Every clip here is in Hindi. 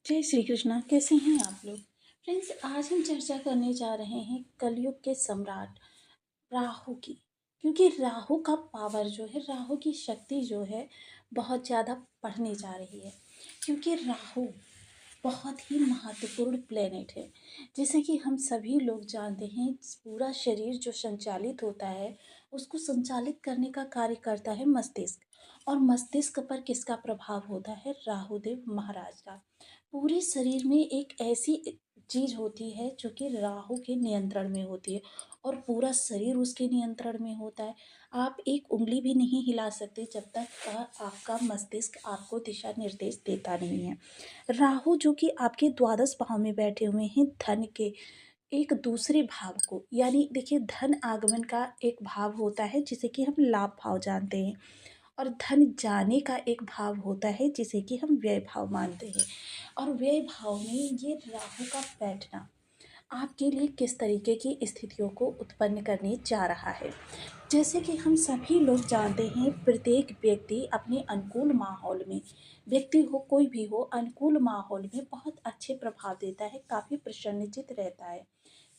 जय श्री कृष्णा। कैसे हैं आप लोग? फ्रेंड्स, आज हम चर्चा करने जा रहे हैं कलयुग के सम्राट राहु की। क्योंकि राहु का पावर जो है, राहु की शक्ति जो है, बहुत ज़्यादा बढ़ने जा रही है। क्योंकि राहु बहुत ही महत्वपूर्ण प्लेनेट है। जैसे कि हम सभी लोग जानते हैं, पूरा शरीर जो संचालित होता है उसको संचालित करने का कार्य करता है मस्तिष्क। और मस्तिष्क पर किसका प्रभाव होता है? राहुदेव महाराज का। पूरे शरीर में एक ऐसी चीज होती है जो कि राहु के नियंत्रण में होती है, और पूरा शरीर उसके नियंत्रण में होता है। आप एक उंगली भी नहीं हिला सकते जब तक आपका मस्तिष्क आपको दिशा निर्देश देता नहीं है। राहु जो कि आपके द्वादश भाव में बैठे हुए हैं, धन के एक दूसरे भाव को, यानी देखिए, धन आगमन का एक भाव होता है जिसे कि हम लाभ भाव जानते हैं, और धन जाने का एक भाव होता है जिसे कि हम व्यय भाव मानते हैं। और व्यय भाव में ये राहु का बैठना आपके लिए किस तरीके की स्थितियों को उत्पन्न करने जा रहा है। जैसे कि हम सभी लोग जानते हैं, प्रत्येक व्यक्ति अपने अनुकूल माहौल में, व्यक्ति हो कोई भी हो, अनुकूल माहौल में बहुत अच्छे प्रभाव देता है, काफ़ी प्रसन्नचित रहता है।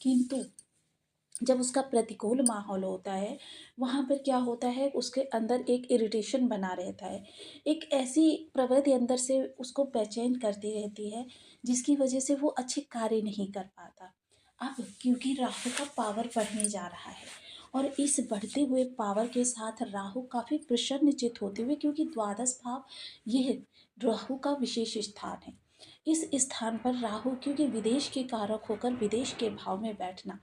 किंतु जब उसका प्रतिकूल माहौल होता है, वहाँ पर क्या होता है, उसके अंदर एक इरिटेशन बना रहता है। एक ऐसी प्रवृत्ति अंदर से उसको बेचैन करती रहती है, जिसकी वजह से वो अच्छे कार्य नहीं कर पाता। अब क्योंकि राहु का पावर बढ़ने जा रहा है, और इस बढ़ते हुए पावर के साथ राहु काफ़ी प्रसन्नचित होते हुए, क्योंकि द्वादश भाव यह राहु का विशेष स्थान है। इस स्थान पर राहु क्योंकि विदेश के कारक होकर विदेश के भाव में बैठना,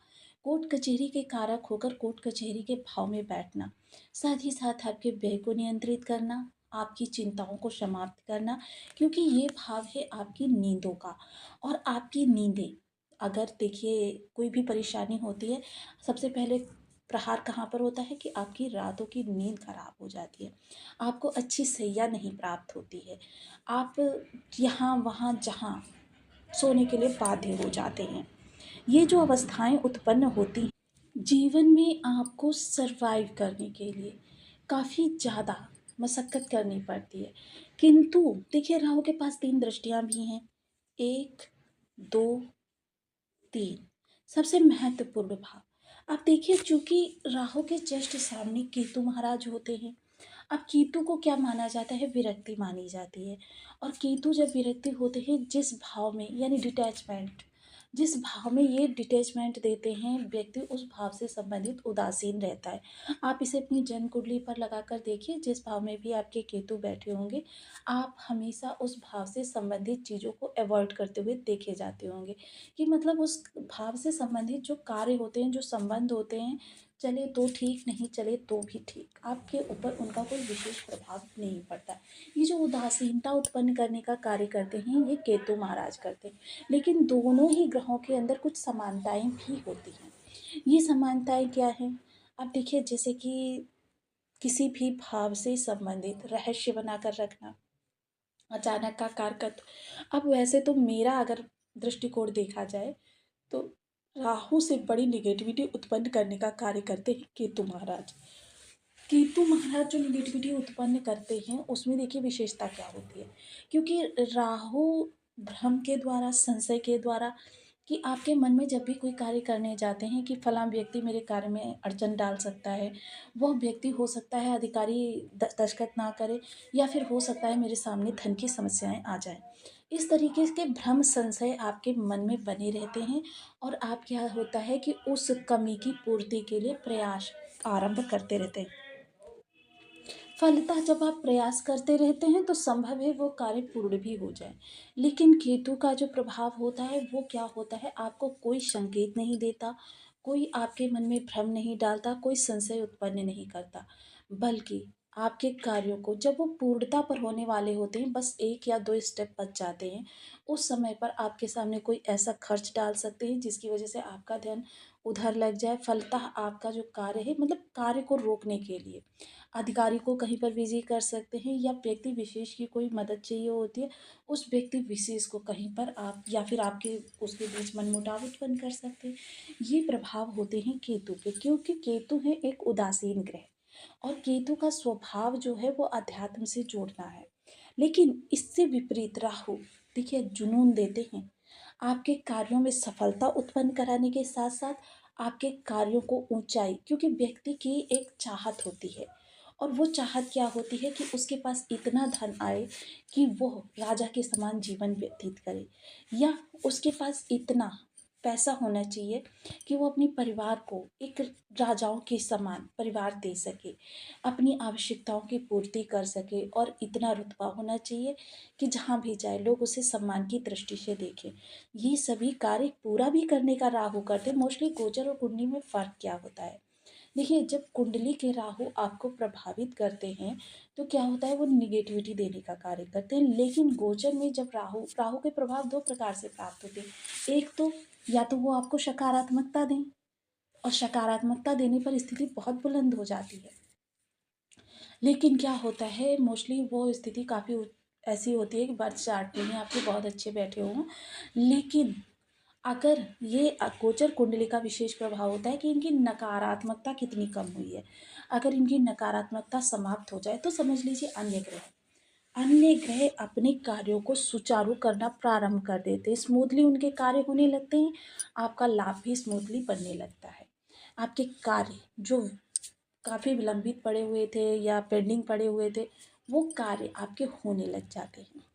कोर्ट कचहरी के कारक होकर कोर्ट कचहरी के भाव में बैठना, साथ ही साथ आपके व्यय को नियंत्रित करना, आपकी चिंताओं को समाप्त करना, क्योंकि ये भाव है आपकी नींदों का। और आपकी नींदें, अगर देखिए कोई भी परेशानी होती है, सबसे पहले प्रहार कहाँ पर होता है कि आपकी रातों की नींद खराब हो जाती है, आपको अच्छी सैया नहीं प्राप्त होती है, आप यहाँ वहाँ जहाँ सोने के लिए बाध्य हो जाते हैं। ये जो अवस्थाएं उत्पन्न होती हैं, जीवन में आपको सरवाइव करने के लिए काफ़ी ज़्यादा मशक्क़त करनी पड़ती है। किंतु देखिए, राहु के पास 3 दृष्टियाँ भी हैं। 1, 2, 3, सबसे महत्वपूर्ण भाव। अब देखिए, चूँकि राहु के जस्ट सामने केतु महाराज होते हैं। अब केतु को क्या माना जाता है? विरक्ति मानी जाती है। और केतु जब विरक्ति होते हैं जिस भाव में, यानी डिटैचमेंट, जिस भाव में ये डिटैचमेंट देते हैं, व्यक्ति उस भाव से संबंधित उदासीन रहता है। आप इसे अपनी जन्म कुंडली पर लगाकर देखिए, जिस भाव में भी आपके केतु बैठे होंगे, आप हमेशा उस भाव से संबंधित चीज़ों को अवॉइड करते हुए देखे जाते होंगे। कि मतलब उस भाव से संबंधित जो कार्य होते हैं, जो संबंध होते हैं, चले तो ठीक, नहीं चले तो भी ठीक, आपके ऊपर उनका कोई विशेष प्रभाव नहीं पड़ता। ये जो उदासीनता उत्पन्न करने का कार्य करते हैं, ये केतु महाराज करते हैं। लेकिन दोनों ही ग्रहों के अंदर कुछ समानताएं भी होती हैं। ये समानताएं क्या हैं? अब देखिए, जैसे कि किसी भी भाव से संबंधित रहस्य बनाकर रखना, अचानक का कारकत्व। अब वैसे तो मेरा अगर दृष्टिकोण देखा जाए, तो राहु से बड़ी निगेटिविटी उत्पन्न करने का कार्य करते हैं केतु महाराज। केतु महाराज जो निगेटिविटी उत्पन्न करते हैं, उसमें देखिए विशेषता क्या होती है। क्योंकि राहु भ्रम के द्वारा, संशय के द्वारा, कि आपके मन में जब भी कोई कार्य करने जाते हैं कि फलां व्यक्ति मेरे कार्य में अड़चन डाल सकता है, वह व्यक्ति हो सकता है अधिकारी दस्तखत ना करे, या फिर हो सकता है मेरे सामने धन की समस्याएं आ जाएं। इस तरीके के भ्रम संशय आपके मन में बने रहते हैं, और आप क्या होता है कि उस कमी की पूर्ति के लिए प्रयास आरंभ करते रहते हैं। फलतः जब आप प्रयास करते रहते हैं तो संभव है वो कार्य पूर्ण भी हो जाए। लेकिन केतु का जो प्रभाव होता है वो क्या होता है, आपको कोई संकेत नहीं देता, कोई आपके मन में भ्रम नहीं डालता, कोई संशय उत्पन्न नहीं करता, बल्कि आपके कार्यों को जब वो पूर्णता पर होने वाले होते हैं, बस 1 या 2 स्टेप बच जाते हैं, उस समय पर आपके सामने कोई ऐसा खर्च डाल सकते हैं जिसकी वजह से आपका ध्यान उधर लग जाए। फलतः आपका जो कार्य है, मतलब कार्य को रोकने के लिए अधिकारी को कहीं पर बिजी कर सकते हैं, या व्यक्ति विशेष की कोई मदद चाहिए होती है, उस व्यक्ति विशेष को कहीं पर आप या फिर आपके उसके बीच मनमुटाव उत्पन्न कर सकते हैं। ये प्रभाव होते हैं केतु के, क्योंकि केतु है एक उदासीन ग्रह, और केतु का स्वभाव जो है वो अध्यात्म से जोड़ना है। लेकिन इससे विपरीत राहु देखिए जुनून देते हैं, आपके कार्यों में सफलता उत्पन्न कराने के साथ साथ आपके कार्यों को ऊंचाई, क्योंकि व्यक्ति की एक चाहत होती है और वो चाहत क्या होती है कि उसके पास इतना धन आए कि वो राजा के समान जीवन व्यतीत करे, या उसके पास इतना पैसा होना चाहिए कि वो अपने परिवार को एक राजाओं के समान परिवार दे सके, अपनी आवश्यकताओं की पूर्ति कर सके, और इतना रुतबा होना चाहिए कि जहाँ भी जाए लोग उसे सम्मान की दृष्टि से देखें। ये सभी कार्य पूरा भी करने का राहु करते। मोस्टली गोचर और कुंडली में फ़र्क क्या होता है, देखिए जब कुंडली के राहु आपको प्रभावित करते हैं तो क्या होता है, वो निगेटिविटी देने का कार्य करते हैं। लेकिन गोचर में जब राहु राहु के प्रभाव दो प्रकार से प्राप्त होते हैं, एक तो या तो वो आपको सकारात्मकता दें, और सकारात्मकता देने पर स्थिति बहुत बुलंद हो जाती है। लेकिन क्या होता है, मोस्टली वो स्थिति काफ़ी ऐसी होती है कि बर्थ चार्ट में ही आपके बहुत अच्छे बैठे हों, लेकिन अगर ये गोचर कुंडली का विशेष प्रभाव होता है कि इनकी नकारात्मकता कितनी कम हुई है। अगर इनकी नकारात्मकता समाप्त हो जाए तो समझ लीजिए अन्य ग्रह अपने कार्यों को सुचारू करना प्रारंभ कर देते हैं, स्मूथली उनके कार्य होने लगते हैं, आपका लाभ भी स्मूथली बनने लगता है। आपके कार्य जो काफ़ी विलंबित पड़े हुए थे या पेंडिंग पड़े हुए थे, वो कार्य आपके होने लग जाते हैं।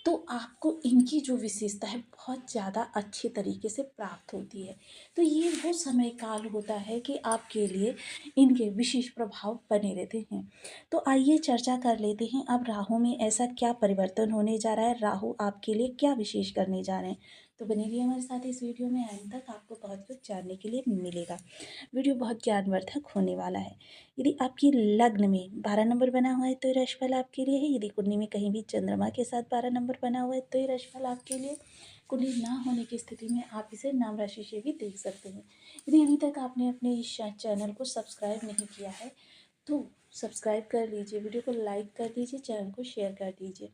तो आपको इनकी जो विशेषता है बहुत ज़्यादा अच्छे तरीके से प्राप्त होती है। तो ये वो समय काल होता है कि आपके लिए इनके विशेष प्रभाव बने रहते हैं। तो आइए चर्चा कर लेते हैं अब राहु में ऐसा क्या परिवर्तन होने जा रहा है, राहु आपके लिए क्या विशेष करने जा रहे हैं। तो बने रहिए हमारे साथ इस वीडियो में, अंत तक आपको बहुत कुछ जानने के लिए मिलेगा। वीडियो बहुत ज्ञानवर्धक होने वाला है। यदि आपकी लग्न में 12 नंबर बना हुआ है तो ये राशिफल आपके लिए है। यदि कुंडली में कहीं भी चंद्रमा के साथ 12 नंबर बना हुआ है तो ये राशिफल आपके लिए। कुंडली ना होने की स्थिति में आप इसे नाम राशि से भी देख सकते हैं। यदि अभी तक आपने अपने इस चैनल को सब्सक्राइब नहीं किया है तो सब्सक्राइब कर लीजिए, वीडियो को लाइक कर दीजिए, चैनल को शेयर कर दीजिए।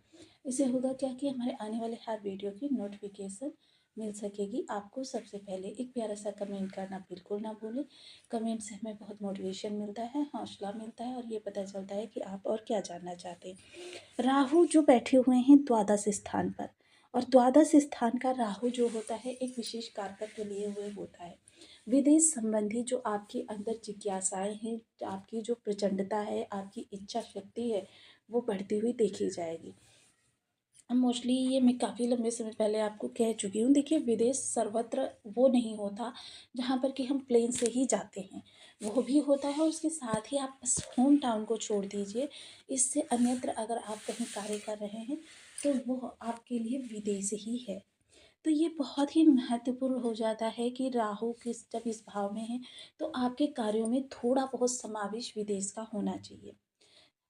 इससे होगा क्या कि हमारे आने वाले हर वीडियो की नोटिफिकेशन मिल सकेगी आपको सबसे पहले। एक प्यारा सा कमेंट करना बिल्कुल ना भूलें। कमेंट से हमें बहुत मोटिवेशन मिलता है, हौसला मिलता है, और ये पता चलता है कि आप और क्या जानना चाहते हैं। राहु जो बैठे हुए हैं द्वादश स्थान पर, और द्वादश स्थान का राहु जो होता है एक विशेष कारकत्व लिए हुए होता है। विदेश संबंधी जो आपके अंदर जिज्ञासाएं हैं, आपकी जो प्रचंडता है, आपकी इच्छा शक्ति है, वो बढ़ती हुई देखी जाएगी। मोस्टली ये मैं काफ़ी लंबे समय पहले आपको कह चुकी हूँ। देखिए विदेश सर्वत्र वो नहीं होता जहाँ पर कि हम प्लेन से ही जाते हैं, वो भी होता है, और उसके साथ ही आप बस होम टाउन को छोड़ दीजिए, इससे अन्यत्र अगर आप कहीं कार्य कर रहे हैं तो वो आपके लिए विदेश ही है। तो ये बहुत ही महत्वपूर्ण हो जाता है कि राहु किस जब इस भाव में है तो आपके कार्यों में थोड़ा बहुत समावेश विदेश का होना चाहिए।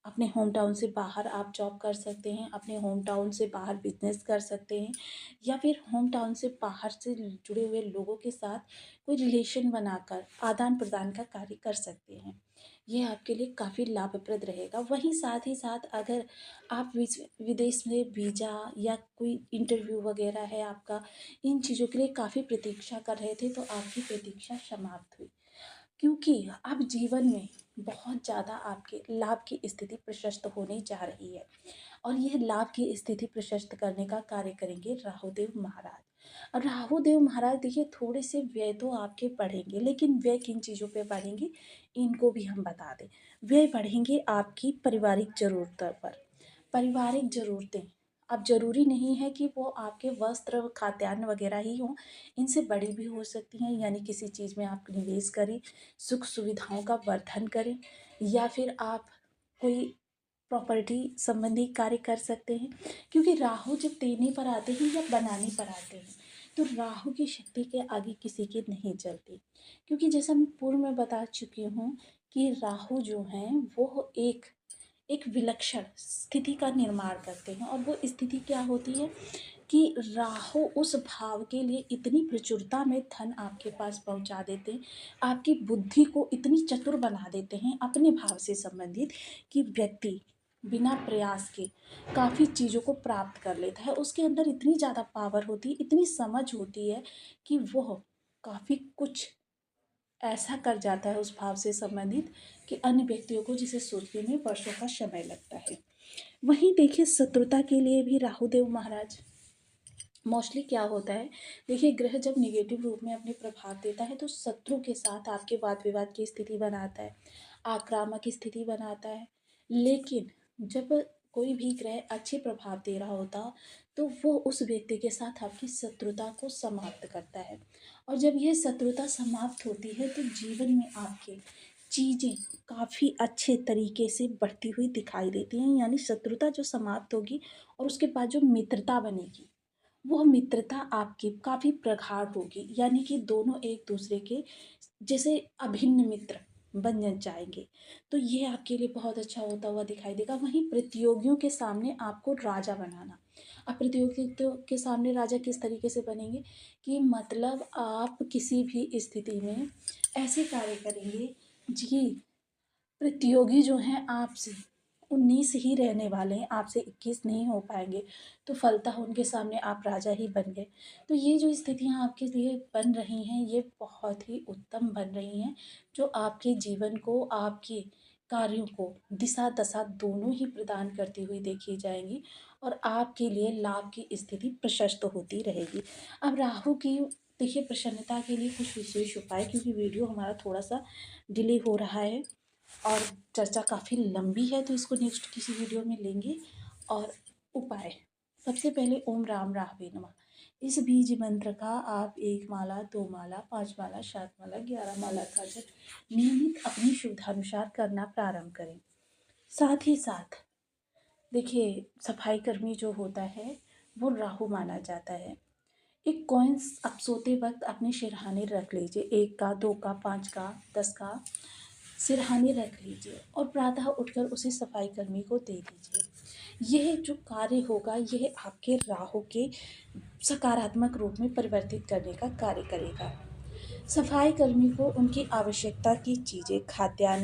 अपने होम टाउन से बाहर आप जॉब कर सकते हैं, अपने होम टाउन से बाहर बिजनेस कर सकते हैं, या फिर होम टाउन से बाहर से जुड़े हुए लोगों के साथ कोई रिलेशन बनाकर आदान प्रदान का कार्य कर सकते हैं। ये आपके लिए काफ़ी लाभप्रद रहेगा। वहीं साथ ही साथ अगर आप विदेश में वीज़ा या कोई इंटरव्यू वगैरह है आपका, इन चीज़ों के लिए काफ़ी प्रतीक्षा कर रहे थे तो आपकी प्रतीक्षा समाप्त हुई, क्योंकि अब जीवन में बहुत ज़्यादा आपके लाभ की स्थिति प्रशस्त होने जा रही है, और यह लाभ की स्थिति प्रशस्त करने का कार्य करेंगे राहुदेव महाराज। और राहुदेव महाराज देखिए थोड़े से व्यय तो आपके बढ़ेंगे, लेकिन व्यय किन चीज़ों पे बढ़ेंगे इनको भी हम बता दें। व्यय बढ़ेंगे आपकी पारिवारिक ज़रूरतों पर। पारिवारिक ज़रूरतें अब ज़रूरी नहीं है कि वो आपके वस्त्र खाद्यान्न वगैरह ही हों, इनसे बड़ी भी हो सकती हैं। यानी किसी चीज़ में आप निवेश करें, सुख सुविधाओं का वर्धन करें, या फिर आप कोई प्रॉपर्टी संबंधी कार्य कर सकते हैं। क्योंकि राहु जब देने पर आते हैं या बनाने पर आते हैं तो राहु की शक्ति के आगे किसी की नहीं चलती। क्योंकि जैसा मैं पूर्व में बता चुकी हूँ कि राहु जो हैं वो एक विलक्षण स्थिति का निर्माण करते हैं, और वो स्थिति क्या होती है कि राहु उस भाव के लिए इतनी प्रचुरता में धन आपके पास पहुंचा देते हैं, आपकी बुद्धि को इतनी चतुर बना देते हैं अपने भाव से संबंधित, कि व्यक्ति बिना प्रयास के काफ़ी चीज़ों को प्राप्त कर लेता है। उसके अंदर इतनी ज़्यादा पावर होती है, इतनी समझ होती है कि वह काफ़ी कुछ ऐसा कर जाता है उस भाव से संबंधित कि अन्य व्यक्तियों को जिसे सोचने में वर्षों का समय लगता है। वहीं देखिए शत्रुता के लिए भी राहु देव महाराज, मोस्टली क्या होता है, देखिए ग्रह जब निगेटिव रूप में अपने प्रभाव देता है तो शत्रु के साथ आपके वाद विवाद की स्थिति बनाता है, आक्रामक स्थिति बनाता है। लेकिन जब कोई भी ग्रह अच्छे प्रभाव दे रहा होता तो वो उस व्यक्ति के साथ आपकी शत्रुता को समाप्त करता है। और जब यह शत्रुता समाप्त होती है तो जीवन में आपके चीज़ें काफ़ी अच्छे तरीके से बढ़ती हुई दिखाई देती हैं, यानी शत्रुता जो समाप्त होगी और उसके बाद जो मित्रता बनेगी वह मित्रता आपकी काफ़ी प्रगाढ़ होगी, यानी कि दोनों एक दूसरे के जैसे अभिन्न मित्र बन जाएंगे। तो ये आपके लिए बहुत अच्छा होता हुआ दिखाई देगा। वहीं प्रतियोगियों के सामने आपको राजा बनाना। अब प्रतियोगियों के सामने राजा किस तरीके से बनेंगे कि मतलब आप किसी भी स्थिति में ऐसे कार्य करेंगे जी, प्रतियोगी जो हैं आपसे 19 ही रहने वाले हैं, आपसे 21 नहीं हो पाएँगे, तो फलतः उनके सामने आप राजा ही बन गए। तो ये जो स्थितियाँ आपके लिए बन रही हैं, ये बहुत ही उत्तम बन रही हैं, जो आपके जीवन को, आपके कार्यों को दिशा-दशा दोनों ही प्रदान करती हुई देखी जाएँगी और आपके लिए लाभ की स्थिति प्रशस्त होती रहेगी। अब राहु की देखिए प्रसन्नता के लिए कुछ विशेष उपाय, क्योंकि वीडियो हमारा थोड़ा-सा डिले हो रहा है और चर्चा काफ़ी लंबी है तो इसको नेक्स्ट किसी वीडियो में लेंगे। और उपाय, सबसे पहले ओम राम राहवे नमः, इस बीज मंत्र का आप 1 माला, 2 माला, 5 माला, 7 माला, 11 माला का जप नियमित अपनी शुद्धानुसार करना प्रारंभ करें। साथ ही साथ देखिए सफाई कर्मी जो होता है वो राहु माना जाता है। एक कॉइन्स आप सोते वक्त अपने सिरहाने रख लीजिए, 1 का, 2 का, 5 का, 10 का सिरहाने रख लीजिए और प्रातः उठकर उसे सफाई कर्मी को दे दीजिए। यह जो कार्य होगा यह आपके राहु के सकारात्मक रूप में परिवर्तित करने का कार्य करेगा। सफाई कर्मी को उनकी आवश्यकता की चीज़ें, खाद्यान्न